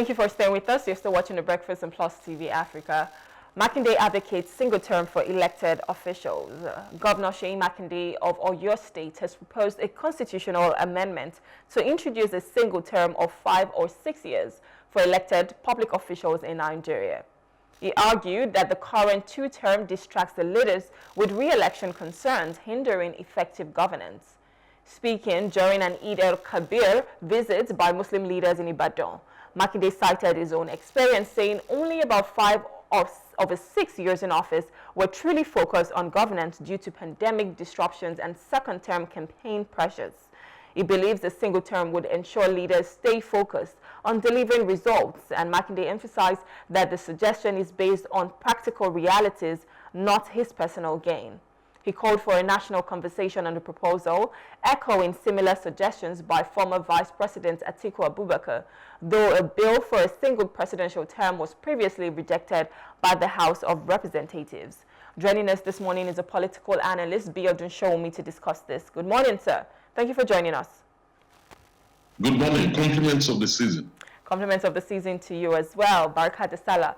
Thank you for staying with us. You're still watching The Breakfast on Plustv Africa. Makinde advocates single term for elected officials. Governor Makinde of Oyo State has proposed a constitutional amendment to introduce a single term of 5 or 6 years for elected public officials in Nigeria. He argued that the current 2-term distracts the leaders with re-election concerns, hindering effective governance. Speaking during an Eid el-Kabir visit by Muslim leaders in Ibadan, Makinde cited his own experience, saying only about 5 of his 6 years in office were truly focused on governance due to pandemic disruptions and second-term campaign pressures. He believes a single term would ensure leaders stay focused on delivering results, and Makinde emphasized that the suggestion is based on practical realities, not his personal gain. He called for a national conversation on the proposal, echoing similar suggestions by former Vice President Atiku Abubakar, though a bill for a single presidential term was previously rejected by the House of Representatives. Joining us this morning is a political analyst, Biodun Sowunmi, to discuss this. Good morning, sir. Thank you for joining us. Good morning. Compliments of the season. Compliments of the season to you as well. Barka de Salah.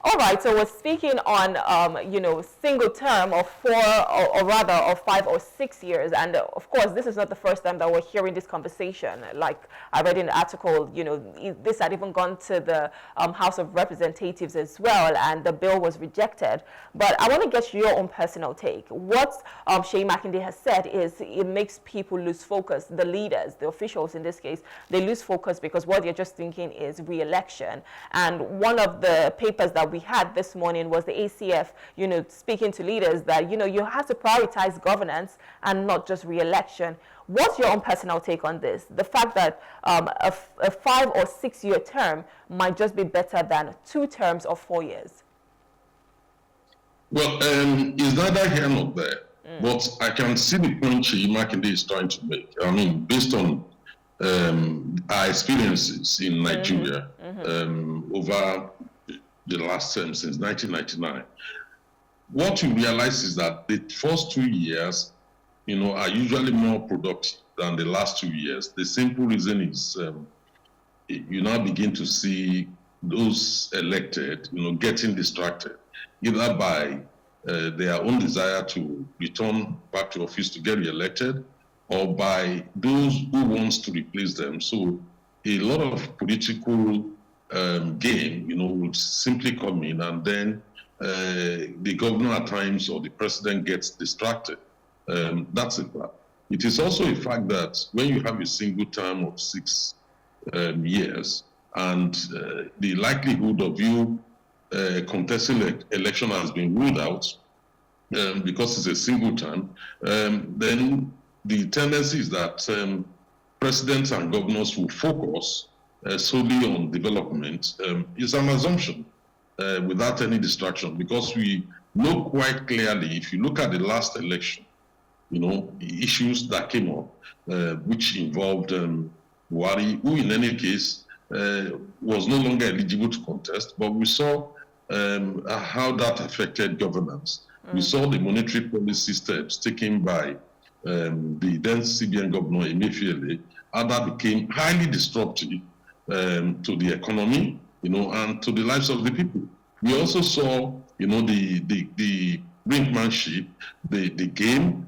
All right, so we're speaking on, single term of 4 or rather of 5 or 6 years. And of course, this is not the first time that we're hearing this conversation. Like I read in the article, this had even gone to the House of Representatives as well, and the bill was rejected. But I want to get your own personal take. What Seyi Makinde has said is it makes people lose focus. The leaders, the officials in this case, they lose focus because what they're just thinking is re-election. And one of the papers that we had this morning was the ACF, speaking to leaders that, you have to prioritize governance and not just re-election. What's your own personal take on this? The fact that a 5 or 6 year term might just be better than 2 terms of 4 years. Well, it's neither here nor there, but I can see the point Seyi Makinde is trying to make. I mean, based on our experiences in Nigeria over the last term since 1999, what you realize is that the first 2 years, are usually more productive than the last 2 years. The simple reason is you now begin to see those elected, getting distracted, either by their own desire to return back to office to get re-elected, or by those who wants to replace them. So a lot of political game, would simply come in, and then the governor at times or the president gets distracted. That's a fact. It is also a fact that when you have a single term of 6 years, and the likelihood of you contesting election has been ruled out because it's a single term, then the tendency is that presidents and governors will focus solely on development. Is an assumption without any distraction, because we know quite clearly, if you look at the last election, issues that came up, which involved Buhari, who in any case was no longer eligible to contest, but we saw how that affected governance. We saw the monetary policy steps taken by the then CBN governor Emefiele, and that became highly disruptive to the economy, and to the lives of the people. We also saw, the brinkmanship, the game.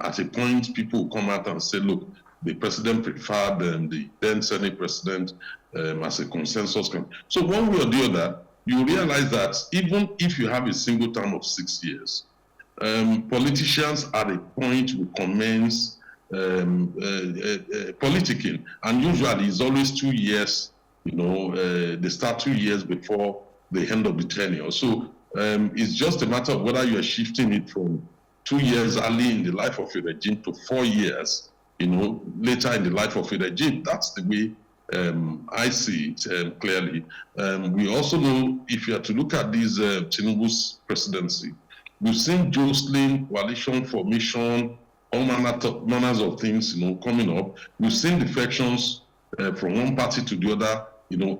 At a point, people come out and say, look, the president preferred the then Senate president as a consensus. So one way or the other, you realize that even if you have a single term of 6 years, politicians at a point will commence politicking, and usually it's always 2 years, they start 2 years before the end of the tenure. So it's just a matter of whether you're shifting it from 2 years early in the life of a regime to 4 years, later in the life of a regime. That's the way I see it clearly. We also know, if you are to look at this Tinubu's presidency, we've seen jostling, coalition formation, all manners of things, coming up. We've seen defections from one party to the other,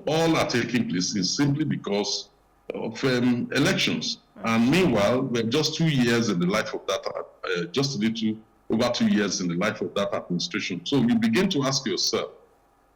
all are taking place simply because of elections. And meanwhile, we're just 2 years in the life of that, just a little over 2 years in the life of that administration. So you begin to ask yourself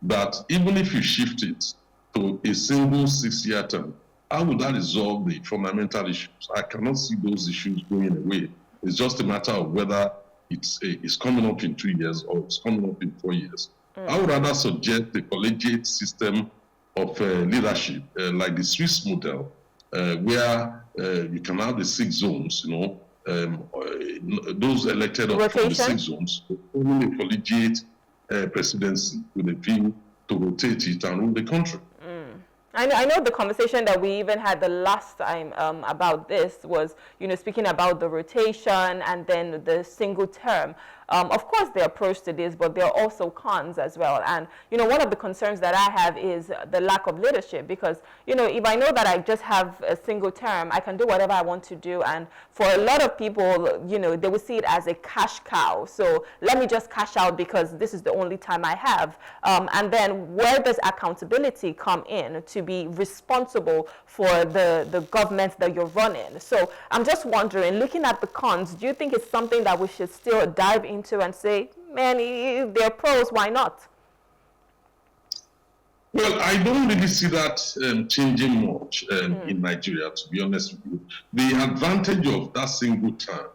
that even if you shift it to a single 6-year term, how would that resolve the fundamental issues? I cannot see those issues going away. It's just a matter of whether it's coming up in 2 years or it's coming up in 4 years. I would rather suggest a collegiate system of leadership, like the Swiss model, where you can have the 6 zones, those elected from the 6 zones, only a collegiate presidency with a view to rotate it and rule the country. I know the conversation that we even had the last time about this was, speaking about the rotation and then the single term. Of course, there are pros to this, but there are also cons as well. And, one of the concerns that I have is the lack of leadership because, if I know that I just have a single term, I can do whatever I want to do. And for a lot of people, they will see it as a cash cow. So let me just cash out because this is the only time I have. And then where does accountability come in to be responsible for the government that you're running? So I'm just wondering, looking at the cons, do you think it's something that we should still dive into and say, man, if there are pros, why not? Well, I don't really see that changing much in Nigeria, to be honest with you. The advantage of that single term,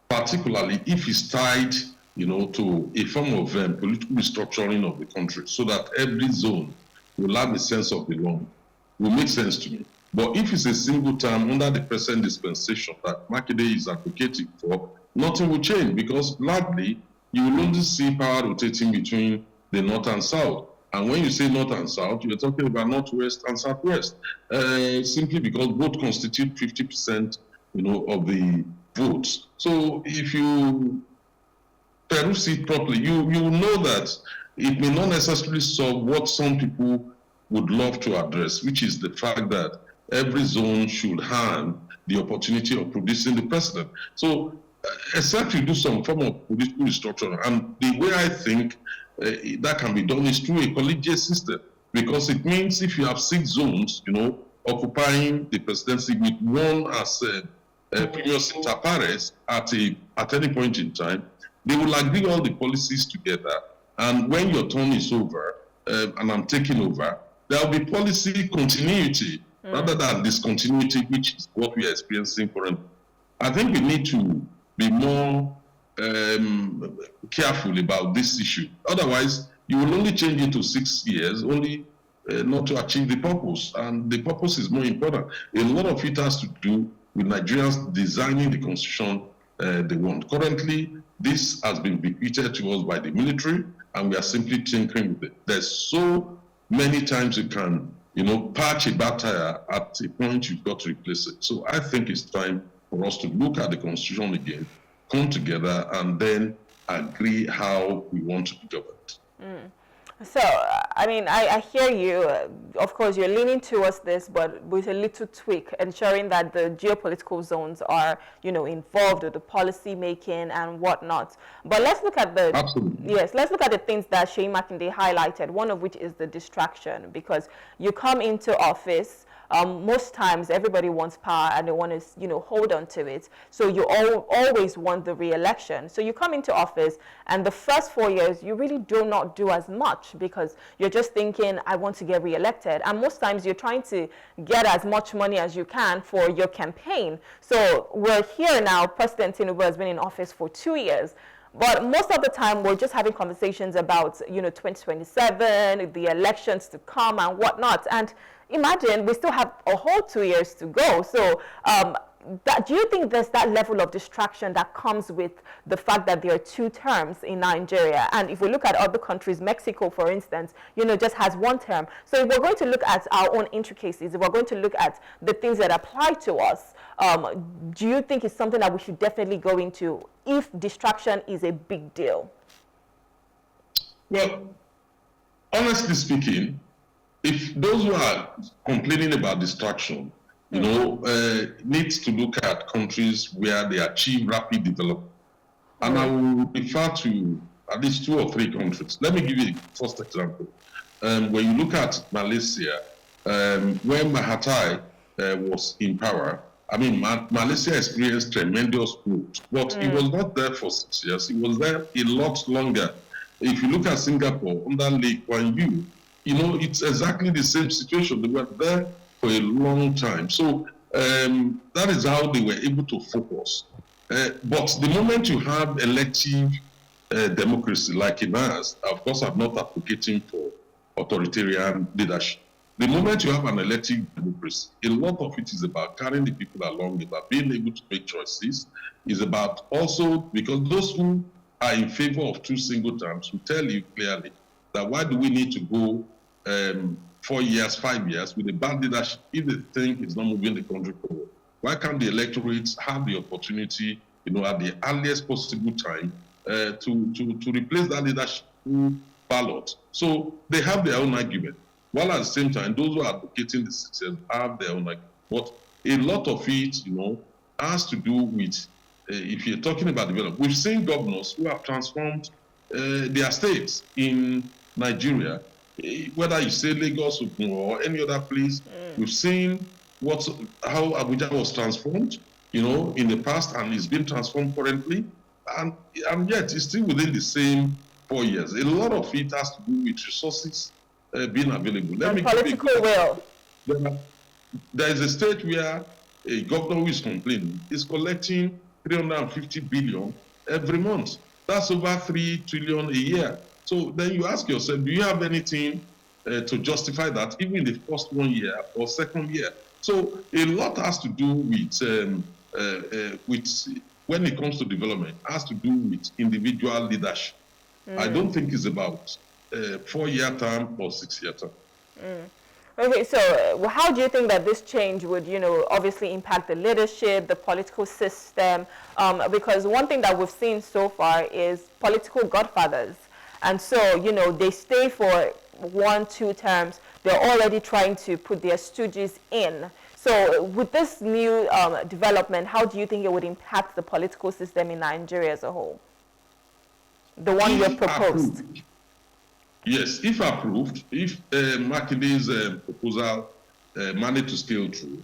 particularly if it's tied, to a form of political restructuring of the country, so that every zone will have a sense of belonging, will make sense to me. But if it's a single term under the present dispensation that Makinde is advocating for, nothing will change because largely you will only see power rotating between the north and south. And when you say north and south, you're talking about northwest and southwest, simply because both constitute 50%, of the votes. So if you peruse it properly, you will know that it may not necessarily solve what some people would love to address, which is the fact that every zone should have the opportunity of producing the president. So except you do some form of political restructuring, and the way I think that can be done is through a collegiate system, because it means if you have 6 zones, occupying the presidency with one as primus inter pares at any point in time, they will agree all the policies together, and when your turn is over and I'm taking over, there will be policy continuity rather than discontinuity, which is what we are experiencing currently. I think we need to be more careful about this issue. Otherwise, you will only change it to 6 years, only not to achieve the purpose. And the purpose is more important. A lot of it has to do with Nigerians designing the constitution they want. Currently, this has been bequeathed to us by the military, and we are simply tinkering with it. There's so many times you can, patch a bad tire. At a point, you've got to replace it. So I think it's time for us to look at the constitution again, come together, and then agree how we want to be governed. So, I hear you. Of course, you're leaning towards this, but with a little tweak, ensuring that the geopolitical zones are, involved with the policy making and whatnot. But let's look at the let's look at the things that Seyi Makinde highlighted. One of which is the distraction, because you come into office. Most times everybody wants power and they want to, hold on to it. So you always want the re-election. So you come into office and the first 4 years, you really do not do as much because you're just thinking, I want to get re-elected. And most times you're trying to get as much money as you can for your campaign. So we're here now, President Tinubu has been in office for 2 years. But most of the time, we're just having conversations about, 2027, the elections to come and whatnot. And imagine we still have a whole 2 years to go. So do you think there's that level of distraction that comes with the fact that there are 2 terms in Nigeria? And if we look at other countries, Mexico, for instance, just has 1 term. So if we're going to look at our own intricacies, if we're going to look at the things that apply to us, do you think it's something that we should definitely go into if distraction is a big deal? Well, honestly speaking, if those who are complaining about distraction, needs to look at countries where they achieve rapid development. And I will refer to at least 2 or 3 countries. Let me give you the first example. When you look at Malaysia, when Mahathir was in power, Malaysia experienced tremendous growth, but he was not there for 6 years. He was there a lot longer. If you look at Singapore, under Lee Kuan Yew, it's exactly the same situation. They were there for a long time. So that is how they were able to focus. But the moment you have elective democracy like in ours, of course, I'm not advocating for authoritarian leadership. The moment you have an elective democracy, a lot of it is about carrying the people along, about being able to make choices, is about also, because those who are in favor of 2 single terms will tell you clearly that why do we need to go 4 years, 5 years with a bad leadership if they think it's not moving the country forward? Why can't the electorates have the opportunity, at the earliest possible time to replace that leadership through ballot? So they have their own argument. While at the same time, those who are advocating the success have their own argument. But a lot of it, has to do with, if you're talking about development, we've seen governors who have transformed their states in Nigeria, whether you say Lagos or any other place. We've seen how Abuja was transformed, in the past, and it's been transformed currently, and yet it's still within the same 4 years. A lot of it has to do with resources being available. And political will. There is a state where a governor who is complaining is collecting 350 billion every month. That's over 3 trillion a year. So then you ask yourself, do you have anything to justify that, even in the first 1 year or second year? So a lot has to do with when it comes to development, has to do with individual leadership. I don't think it's about 4-year term or 6-year term. Okay, so how do you think that this change would, obviously impact the leadership, the political system? Because one thing that we've seen so far is political godfathers. And so, they stay for 1-2 terms. They're already trying to put their stooges in. So with this new development, how do you think it would impact the political system in Nigeria as a whole? The one you have proposed. Yes, if approved, if Makinde's proposal managed to scale through,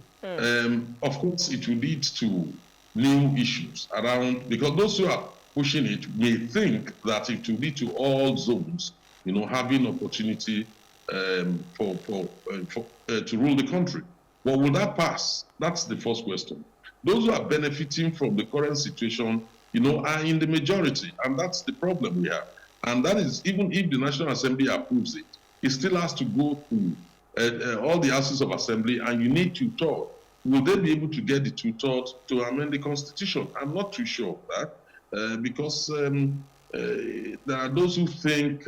of course it will lead to new issues around, because those who are pushing it may think that it will lead to all zones, having opportunity to rule the country. But will that pass? That's the first question. Those who are benefiting from the current situation, are in the majority, and that's the problem we have. And that is, even if the National Assembly approves it, it still has to go through all the houses of assembly, and you need 2/3. Will they be able to get the 2/3 to amend the Constitution? I'm not too sure of that, because there are those who think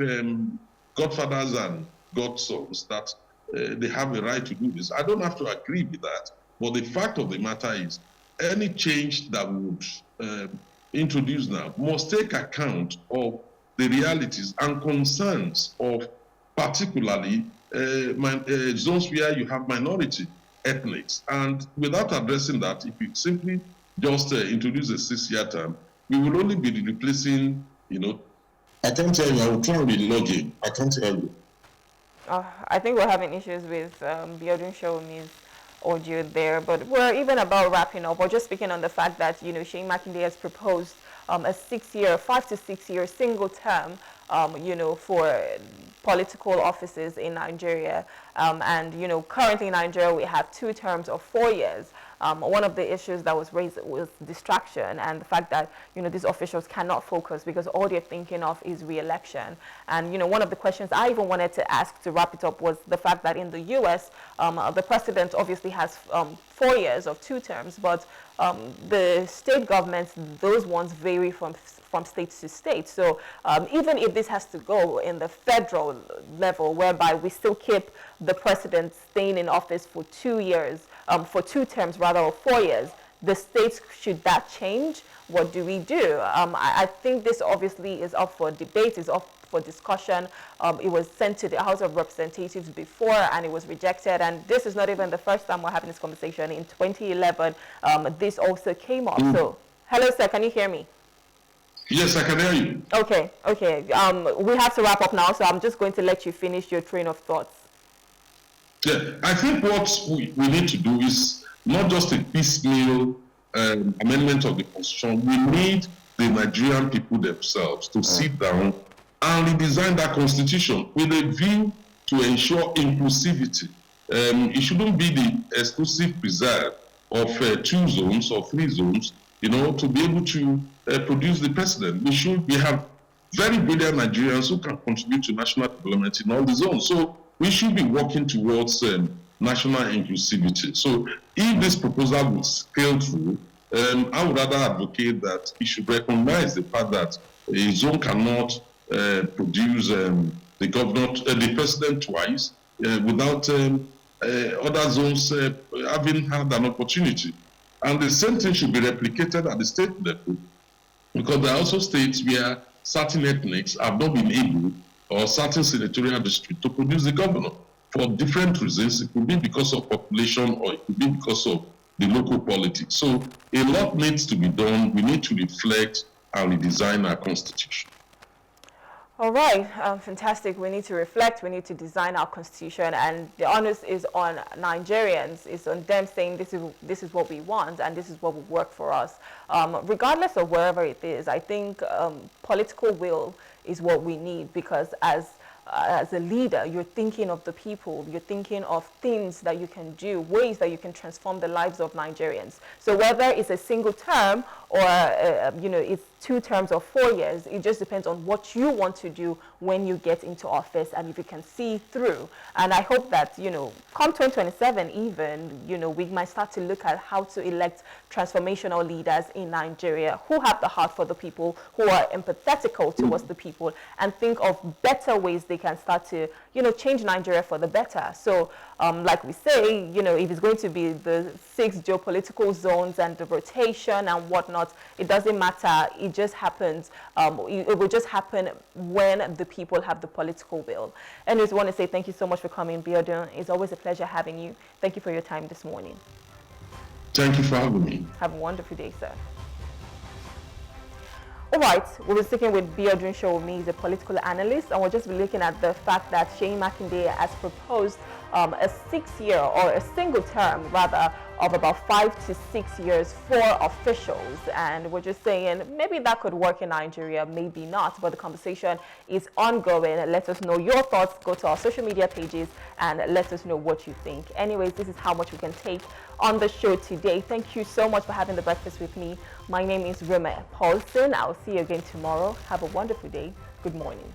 godfathers and godsons, that they have a right to do this. I don't have to agree with that, but the fact of the matter is, any change that we would introduce now must take account of the realities and concerns of particularly zones where you have minority ethnics. And without addressing that, if you simply just introduce a 6-year term, we will only be replacing, I can't tell you, I will try and relog in. I can't tell you. I think we're having issues with Biodun Sowunmi's audio there, but we're even about wrapping up. We're just speaking on the fact that, Seyi Makinde has proposed a 5 to 6 year single term, for political offices in Nigeria. And, currently in Nigeria, we have 2 terms of 4 years. One of the issues that was raised was distraction and the fact that, these officials cannot focus because all they're thinking of is re-election. And, one of the questions I even wanted to ask to wrap it up was the fact that in the US, the president obviously has 4 years of 2 terms, but the state governments, those ones vary from state to state. So even if this has to go in the federal level, whereby we still keep the president staying in office for 2 years, for 2 terms rather, or 4 years, the states, should that change? What do we do? I think this obviously is up for debate, is up for discussion. It was sent to the House of Representatives before and it was rejected. And this is not even the first time we're having this conversation. In 2011, this also came up. So, hello, sir, can you hear me? Yes, I can hear you. Okay. We have to wrap up now, so I'm just going to let you finish your train of thoughts. Yeah, I think what we need to do is not just a piecemeal amendment of the Constitution. We need the Nigerian people themselves to sit down and redesign that Constitution with a view to ensure inclusivity. It shouldn't be the exclusive preserve of 2 zones or 3 zones, to be able to produce the president. We have very brilliant Nigerians who can contribute to national development in all the zones. So we should be working towards national inclusivity. So if this proposal would scale through, I would rather advocate that we should recognize the fact that a zone cannot produce the president twice without other zones having had an opportunity. And the same thing should be replicated at the state level, because there are also states where certain ethnics have not been able, or certain senatorial districts, to produce the governor for different reasons. It could be because of population, or it could be because of the local politics. So a lot needs to be done. We need to reflect and redesign our constitution. All right, fantastic. We need to reflect, we need to design our constitution, and the onus is on Nigerians. It's on them saying this is what we want and this is what will work for us. Regardless of wherever it is, I think political will is what we need, because as a leader, you're thinking of the people, you're thinking of things that you can do, ways that you can transform the lives of Nigerians. So whether it's a single term or it's 2 terms or 4 years, it just depends on what you want to do when you get into office and if you can see through. And I hope that, come 2027 even, we might start to look at how to elect transformational leaders in Nigeria who have the heart for the people, who are empathetical towards the people, and think of better ways they can start to, change Nigeria for the better. So, like we say, if it's going to be the 6 geopolitical zones and the rotation and whatnot, it doesn't matter. It just happens. It will just happen when the people have the political will. Anyways, I want to say thank you so much for coming, Biodun. It's always a pleasure having you. Thank you for your time this morning. Thank you for having me. Have a wonderful day, sir. All right, we'll be speaking with Biodun Sowunmi. He's a political analyst, and we'll just be looking at the fact that Makinde has proposed a 6-year, or a single term rather, of about 5 to 6 years for officials. And we're just saying maybe that could work in Nigeria, maybe not, but the conversation is ongoing. Let us know your thoughts. Go to our social media pages and let us know what you think. Anyways, this is how much we can take on the show today. Thank you so much for having the breakfast with me. My name is Rume Paulson. I'll see you again tomorrow. Have a wonderful day. Good morning.